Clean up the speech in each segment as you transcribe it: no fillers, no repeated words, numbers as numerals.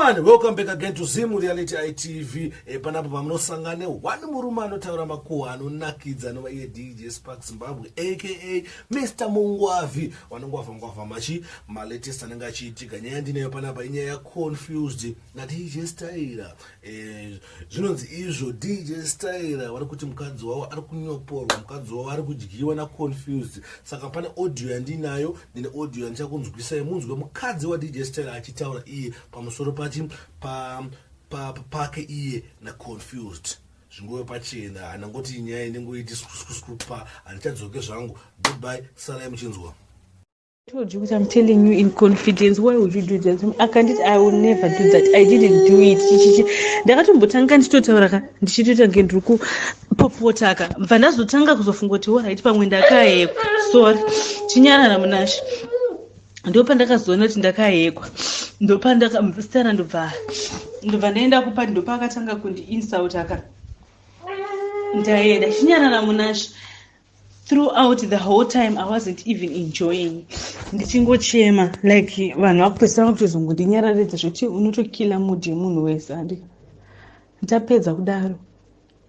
Everyone, welcome back again to Zimu Reality ITV. Panapo pamnosangane one murume anotaura makuhwa anonakidza anova iye DJ Spark Zimbabwe aka Mr. Mungwavi. Wanongwavha machi malatest anenge achiitika. Nyaya ndinayo panapa inyaya yaConfused naDJ Styler. Zvinonzi izvo DJ Styler vari kuti mukadzi wavo ari kunyoporwa, mukadzi wavo ari kudyiwa naConfused. Saka pane audio yandinayo, ndine audio yandichakunzwisai munzwe mukadzi waDJ Styler achitaura iye pamusoro pake iye naConfused. Zvingove pachena, anangoti nyaya inengoiti pa andichadzoke zvangu. Goodbye, sarai muchinzwa. I told you, I'm telling you in confidence. Why would you do that? I will never do that. I didn't do it. Ndakatombotanga ndichitotaura ndichitoita ndiri kupopotaka. Mva ndazotanga kuzofunga kuti alright pamwe ndakahekwa. Sorry. Chinyarara munashe. Ndopandakazoona kuti ndakahekwa. Ndopandakambistana ndobva ndaenda kupa ndopakatanga kundi-insult aka. Ndaenda chinyarara munashe. Throughout the whole time, I wasn't even enjoying. Ndichingochema like vanhu vakupesana kutozongondinyararidza zvoti unotokila mudhi yemunhu wese andika. Ndapedza kudaro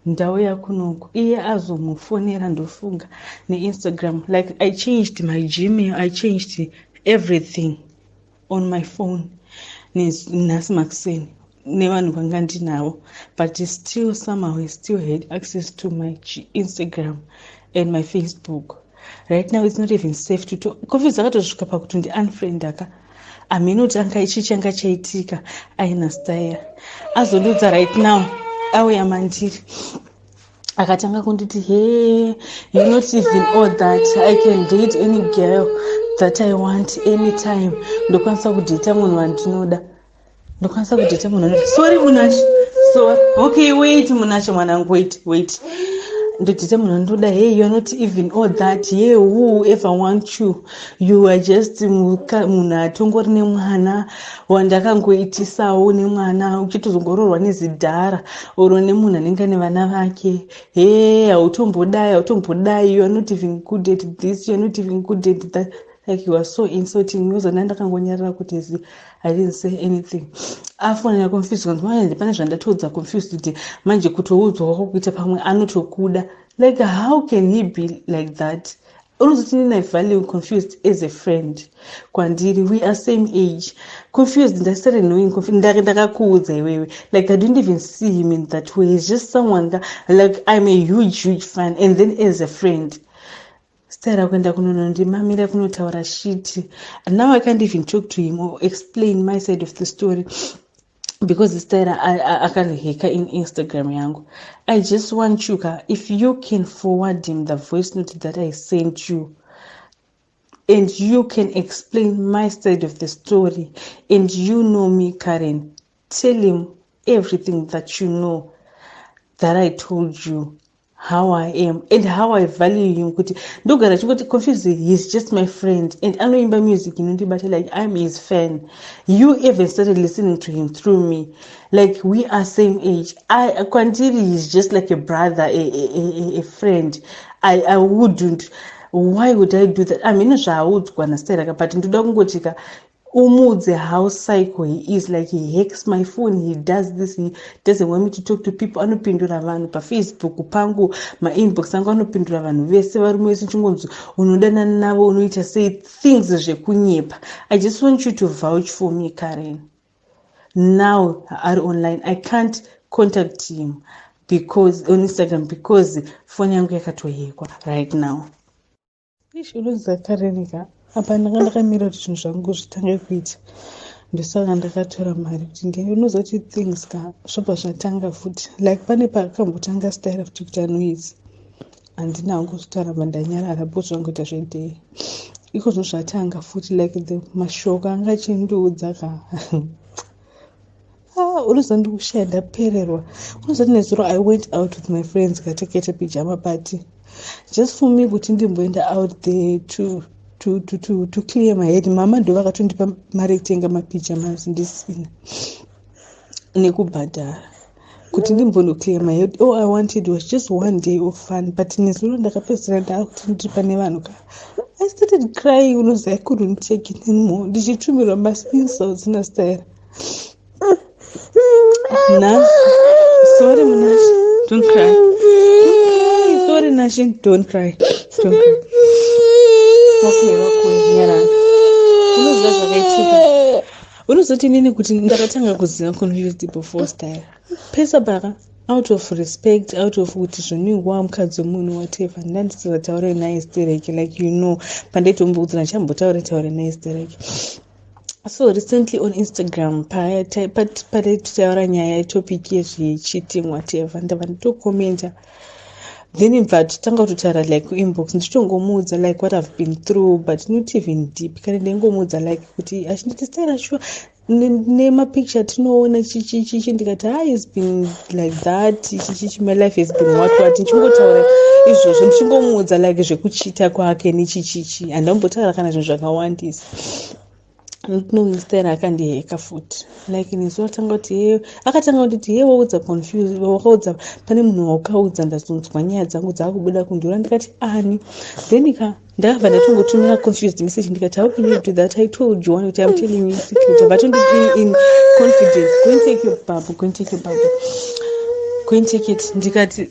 ndauya kunoko iye azomufonera ndofunga neInstagram. Like I changed my Gmail, I changed everything on my phone nhasi makuseni nevanhu vanga ndinavo, but still somehow he still had access to my Instagram and my Facebook. Right now it's not even safe to talk. Confused akatosvika pakuti ndi-unfriend aka. Aminoti anga ichi changa chaitika aina Styler. Azondudza right now auya mandiri. Akatanga kunditi, hey, you're not even all that. I can date any girl that I want anytime. Ndokwanisa kudata munhu wandinoda. Sorry Munashi. Sorry. Okay, wait Munashi mwanangu, wait. Ndotita munhu ndoda, hey, you're not even all that. Yeah, who ever want you? You are just munhu atongori nemwana wandakangoitisawo nemwana uchitozongororwa nezidhara oro nemunhu anenge ane vana vake. Hey, hautombodai, you are not even good at this, you are not even good at that. Like you are so insulting. Yozona ndakangonyarara kuti I didn't say anything. Afonera Confused kuti manje pane zvandatodza Confused kuti manje kutoudzwa kwako kuita pamwe anotokuda. Like how can he be like that? Unozoti I value Confused as a friend. Kwandiri, we are same age. Confused, I started knowing Confused. Ndakakuudza iwewe. Like I don't even see him in that way. He's just someone that, like I'm a huge fan, and then as a friend. Styler kwenda kunonondimamira kunotaura shit. And now I can't even talk to him or explain my side of the story because Styler akaniheka in Instagram yangu. I just want you, if you can forward him the voice note that I sent you and you can explain my side of the story and you know me, Karen, tell him everything that you know that I told you. How I am and how I value him. Ndogara chingoti Confused, he's just my friend and anoimba music but like I'm his fan. You even started listening to him through me. Like we are same age. Kwandiri is just like a brother, a friend. I wouldn't. Why would I do that? I mean, I would go and stay like, but ndoda kungotika umudze how psycho he is. Like he hacks my phone, he does this, he doesn't want me to talk to people. Anopindura vanhu pa Facebook pangu, ma inbox angu anopindura vanhu vese vari mwese chingonzi unodana navo unoita say things zvekunyepa. I just want you to vouch for me, Karen. Now are online. I can't contact him because on Instagram because phone yangu yakatohekwa right now. Ishuluza Karenika. Apa ndakamira kuti zvinhu zvangu zvitange kuita ndosaka ndakatora mari kuti unozoti things zvobva zvatanga futi like pane pakambotanga Styler futi kuti anoidzi handina hangu zvitaramba ndanyarara bo zvangoita zvedhei iko zvinhu zvatanga futi like the mashoko anga achindiudza unozoti ndikushaya ndapererwa. Unozoti nezuro I went out with my friends katekete pijama party just for me kuti ndimboenda out there to clear my head. Mama ndo vakatondipa mari ekutenga mapijamas ndisina nekubhadhara kuti ndimbono clear my head. All I wanted was just one day of fun, but nezuro ndakapedzera ndakuti ndiri pane vanhu I started crying. I couldn't take it anymore. Ndichitumirwa mas insults naStyler. Nah. Sorry, Munash. Don't cry. Sorry, Nashin. Don't cry. Don't cry. Okay. Unozoti nini kuti ndakatanga kuziva confused before style pesa baka out of respect, out of kuti zviningwa mukadzi wemunhu whatever ndandisataure naye stereke like pandaitomboudza ndichambotaure naye stereke. So recently on Instagram pataitaura nyaya yetopic yezvecheating whatever ndabva nditokomenta then infact tanga kutotaura like kuinbox ndichitongomuudza like what I've been through but not even deep kana ndaingomuudza like kuti achinditestera sure nemapicture tinoona chichi ndikati has been like that chichi my life has been what ndichingotaura izvozvo ndichingomuudza like zvekuchita kwake nechichichi handambotaura kana zvinhu zvakawandisa. Mr. akandiheka futi like nizo akatanga kuti yeye waudza confused wakaudza pane munhu wakaudza ndazonzwa nyaya dzangu dzakubuda kundura ndikati ani then ndakabva ndatongotumira confused message ndikati how can you do that I told you what I'm telling you secret but don't in confidence go and take your babu go and take it ndikati